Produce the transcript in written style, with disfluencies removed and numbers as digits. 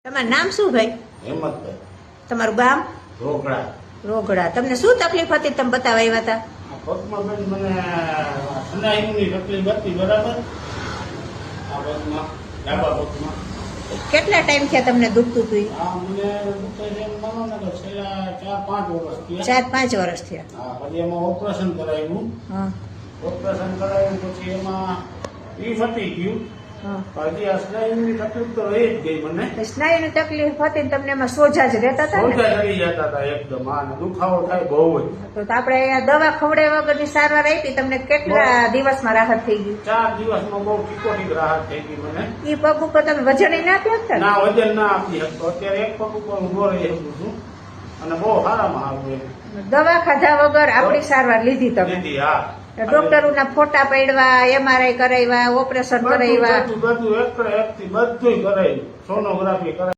તમારું નામ શું ભાઈ? હેમંતભાઈ. તમારું ગામ? રોકડા. રોગડા. તમને શું તકલીફ હતી, તમે બતાવવા આવ્યા હતા? આ પગમાં બેન મને સ્નાયુની તકલીફ હતી, બરાબર? આ પગમાં, ડાબા પગમાં. કેટલા ટાઈમ થયા તમને દુખતું હતું? આ મને દુખે છે એમ માનો ને કે છેલ્લા 4-5 વર્ષ થયા. 4-5 વર્ષ થયા. હા, પછી એમાં ઓપરેશન કરાવ્યું. હા ઓપરેશન કરાવ્યું પછી એમાં ઈ ફટી ગયું. હા. પછી આ સ્નાયુની તકલીફ તો રહી જ ગઈ મને. સ્નાયુની તકલીફ હતી ને તમને એમાં સોજા જ રહેતા હતા ને? સોજા ચડી જતા હતા એકદમ. અને દુખાવો થાય બહુ જ. તો આપણે અહીંયા દવા ખવડાવ્યા વગરની સારવાર આપી, તમને કેટલા દિવસમાં રાહત થઈ ગઈ? 4 દિવસમાં બહુ ટીકોટીક રાહત થઈ ગઈ મને. એ પગ ઉપર તમે વજન ના આપ્યા હતા ને? ના, વજન ના આપી શકતો. અત્યારે એક પગ ઉપર ઉભો રહી શકું છું અને બહુ સારામાં સારું એમ. દવા ખાધા વગર આપણી સારવાર લીધી તમે? લીધી, હા. ડોક્ટરોના ફોટા પડ્યા, MRI કરાવ્યા, ઓપરેશન કરાવ્યા? બધું એક થી બધું કરાયું. સોનોગ્રાફી કરાવી.